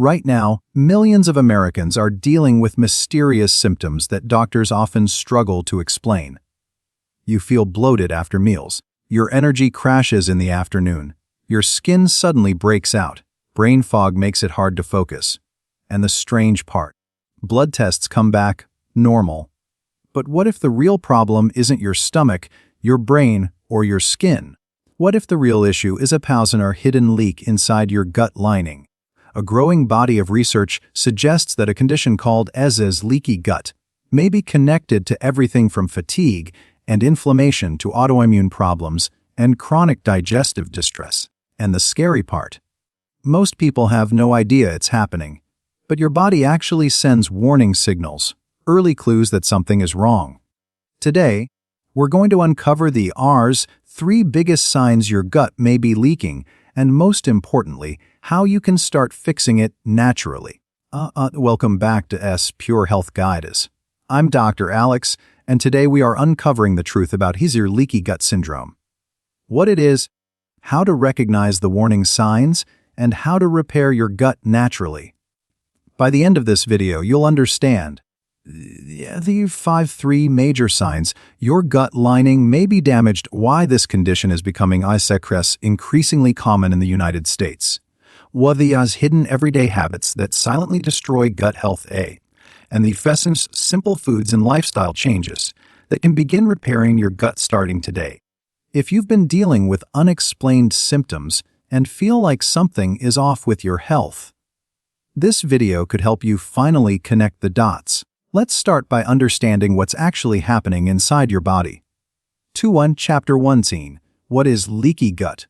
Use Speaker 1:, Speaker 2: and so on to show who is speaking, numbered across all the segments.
Speaker 1: Right now, millions of Americans are dealing with mysterious symptoms that doctors often struggle to explain. You feel bloated after meals. Your energy crashes in the afternoon. Your skin suddenly breaks out. Brain fog makes it hard to focus. And the strange part, blood tests come back normal. But what if the real problem isn't your stomach, your brain, or your skin? What if the real issue is a poison or hidden leak inside your gut lining? A growing body of research suggests that a condition called as leaky gut may be connected to everything from fatigue and inflammation to autoimmune problems and chronic digestive distress. And the scary part, most people have no idea it's happening, but your body actually sends warning signals, early clues that something is wrong. Today, we're going to uncover the 3 biggest signs your gut may be leaking, and most importantly, how you can start fixing it naturally. Welcome back to Pure Health Guides. I'm Dr. Alex, and today we are uncovering the truth about your leaky gut syndrome. What it is, how to recognize the warning signs, and how to repair your gut naturally. By the end of this video, you'll understand the 3 major signs your gut lining may be damaged, why this condition is becoming increasingly common in the United States, what the hidden everyday habits that silently destroy gut health, and the simple foods and lifestyle changes that can begin repairing your gut starting today. If you've been dealing with unexplained symptoms and feel like something is off with your health, this video could help you finally connect the dots. Let's start by understanding what's actually happening inside your body. Chapter 1 Scene. What is leaky gut?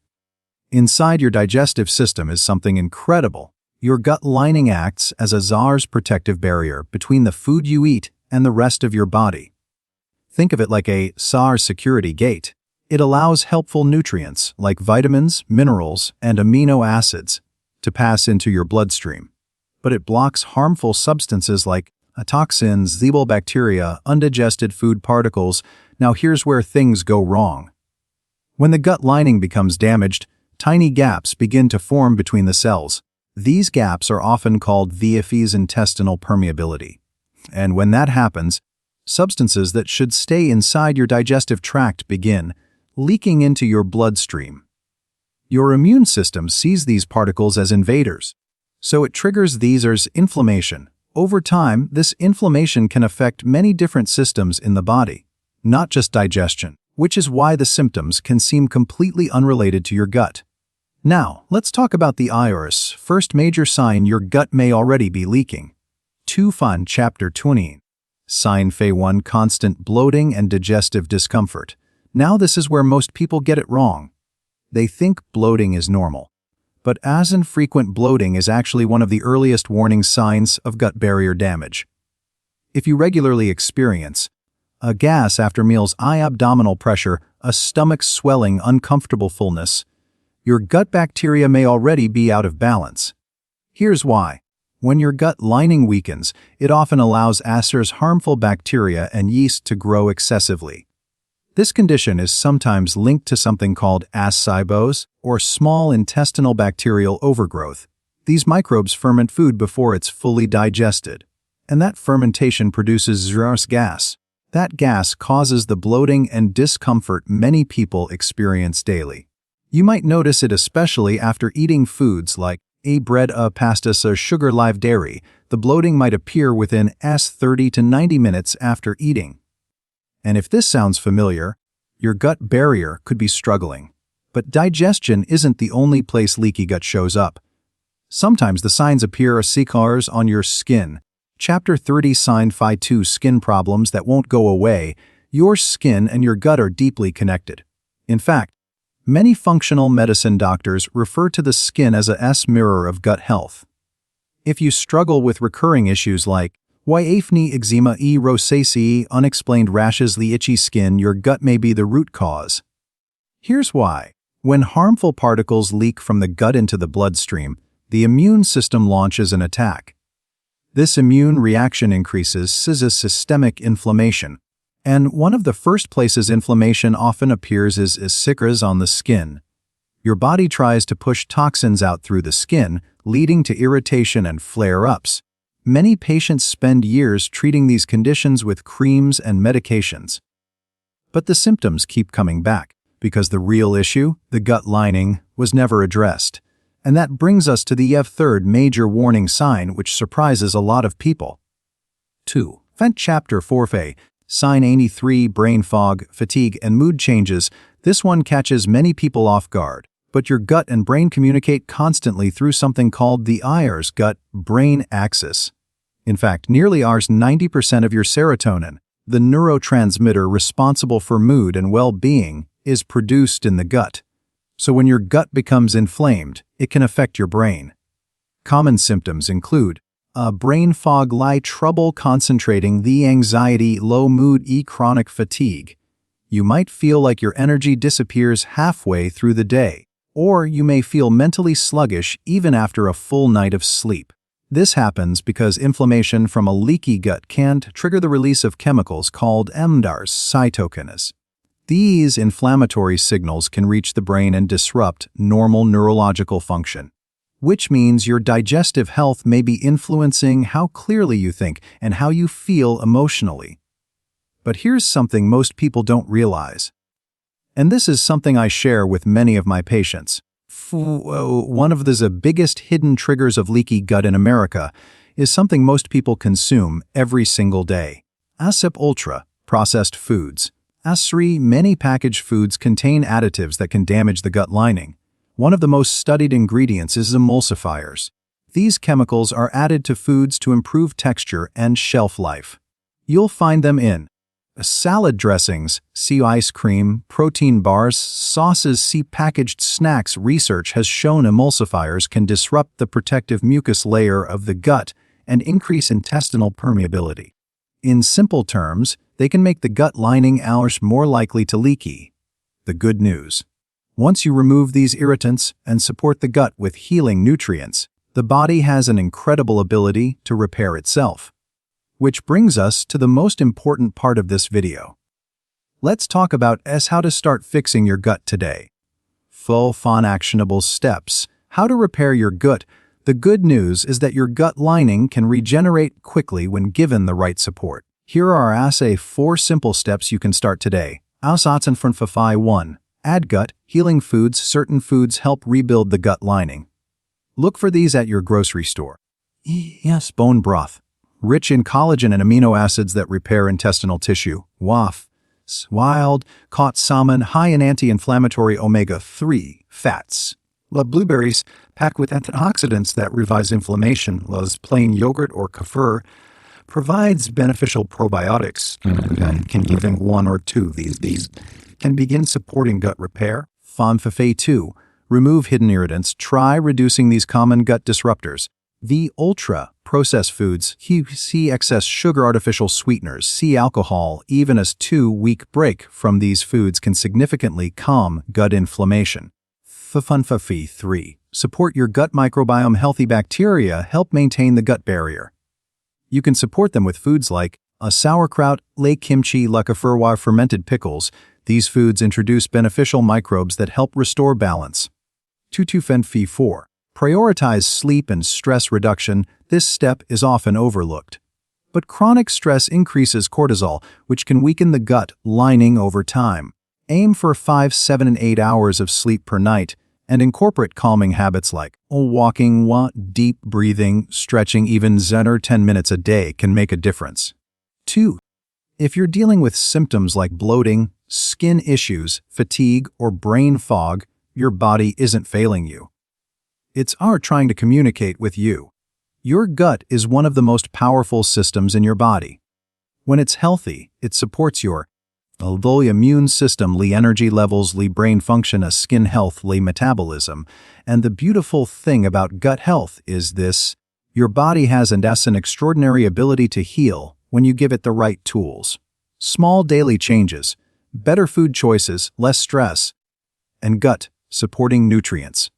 Speaker 1: Inside your digestive system is something incredible. Your gut lining acts as a czar's protective barrier between the food you eat and the rest of your body. Think of it like a czar's security gate. It allows helpful nutrients like vitamins, minerals, and amino acids to pass into your bloodstream. But it blocks harmful substances like toxins, bacteria, undigested food particles. Now here's where things go wrong. When the gut lining becomes damaged, tiny gaps begin to form between the cells. These gaps are often called intestinal permeability. And when that happens, substances that should stay inside your digestive tract begin leaking into your bloodstream. Your immune system sees these particles as invaders, so it triggers these as inflammation. Over time, this inflammation can affect many different systems in the body, not just digestion, which is why the symptoms can seem completely unrelated to your gut. Now, let's talk about the first major sign your gut may already be leaking. Chapter 20. Sign 1 Constant bloating and digestive discomfort. Now this is where most people get it wrong. They think bloating is normal. But frequent bloating is actually one of the earliest warning signs of gut barrier damage. If you regularly experience a gas after meals, abdominal pressure, a stomach swelling, uncomfortable fullness, your gut bacteria may already be out of balance. Here's why. When your gut lining weakens, it often allows harmful bacteria and yeast to grow excessively. This condition is sometimes linked to something called ascibose, or small intestinal bacterial overgrowth. These microbes ferment food before it's fully digested, and that fermentation produces gas. That gas causes the bloating and discomfort many people experience daily. You might notice it especially after eating foods like bread, pastas, or sugar live dairy. The bloating might appear within 30 to 90 minutes after eating. And if this sounds familiar, your gut barrier could be struggling. But digestion isn't the only place leaky gut shows up. Sometimes the signs appear as scars on your skin. Chapter 30 Sign 2 Skin problems that won't go away. Your skin and your gut are deeply connected. In fact, many functional medicine doctors refer to the skin as a mirror of gut health. If you struggle with recurring issues like acne, eczema, rosacea, unexplained rashes, itchy skin, your gut may be the root cause. Here's why. When harmful particles leak from the gut into the bloodstream, the immune system launches an attack. This immune reaction increases systemic inflammation, and one of the first places inflammation often appears is scars on the skin. Your body tries to push toxins out through the skin, leading to irritation and flare-ups. Many patients spend years treating these conditions with creams and medications. But the symptoms keep coming back, because the real issue, the gut lining, was never addressed. And that brings us to the third major warning sign which surprises a lot of people. 2. Vent Chapter 4a, Sign 83, brain fog, fatigue, and mood changes. This one catches many people off guard. But your gut and brain communicate constantly through something called the IRS gut-brain axis. In fact, nearly 90% of your serotonin, the neurotransmitter responsible for mood and well-being, is produced in the gut. So when your gut becomes inflamed, it can affect your brain. Common symptoms include brain fog, trouble concentrating, the anxiety, low mood, chronic fatigue. You might feel like your energy disappears halfway through the day. Or you may feel mentally sluggish even after a full night of sleep. This happens because inflammation from a leaky gut can trigger the release of chemicals called mDARS cytokines. These inflammatory signals can reach the brain and disrupt normal neurological function, which means your digestive health may be influencing how clearly you think and how you feel emotionally. But here's something most people don't realize. And this is something I share with many of my patients. One of the biggest hidden triggers of leaky gut in America is something most people consume every single day. ASEP Ultra, processed foods. ASRI, many packaged foods contain additives that can damage the gut lining. One of the most studied ingredients is emulsifiers. These chemicals are added to foods to improve texture and shelf life. You'll find them in salad dressings, see ice cream, protein bars, sauces, see packaged snacks. Research has shown emulsifiers can disrupt the protective mucus layer of the gut and increase intestinal permeability. In simple terms, they can make the gut lining more likely to leaky. The good news: once you remove these irritants and support the gut with healing nutrients, the body has an incredible ability to repair itself. Which brings us to the most important part of this video. Let's talk about how to start fixing your gut today. Full fun actionable steps. How to repair your gut. The good news is that your gut lining can regenerate quickly when given the right support. Here are our 4 simple steps you can start today. 1. Add gut, healing foods. Certain foods help rebuild the gut lining. Look for these at your grocery store. Yes, bone broth, rich in collagen and amino acids that repair intestinal tissue. Wild-caught salmon, high in anti-inflammatory omega-3 fats. Blueberries, packed with antioxidants that revive inflammation. Plain yogurt or kefir provides beneficial probiotics. Can even 1 or 2 these can begin supporting gut repair. 2. Remove hidden irritants. Try reducing these common gut disruptors. The ultra-processed foods, see excess sugar, artificial sweeteners, see alcohol. Even a 2-week break from these foods can significantly calm gut inflammation. 3. Support your gut microbiome. Healthy bacteria help maintain the gut barrier. You can support them with foods like sauerkraut, kimchi, kefir, fermented pickles. These foods introduce beneficial microbes that help restore balance. 4. Prioritize sleep and stress reduction. This step is often overlooked. But chronic stress increases cortisol, which can weaken the gut lining over time. Aim for 5, 7, and 8 hours of sleep per night, and incorporate calming habits like walking, deep breathing, stretching. Even 10 minutes a day can make a difference. 2. If you're dealing with symptoms like bloating, skin issues, fatigue, or brain fog, your body isn't failing you. It's trying to communicate with you. Your gut is one of the most powerful systems in your body. When it's healthy, it supports your immune system, energy levels, brain function, skin health, metabolism. And the beautiful thing about gut health is this: your body has an extraordinary ability to heal when you give it the right tools. Small daily changes, better food choices, less stress, and gut supporting nutrients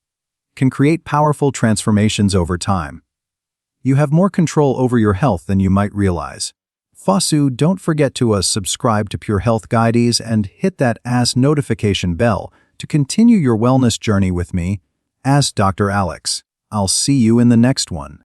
Speaker 1: can create powerful transformations over time. You have more control over your health than you might realize. Don't forget to subscribe to Pure Health Guides and hit that notification bell to continue your wellness journey with me, Dr. Alex. I'll see you in the next one.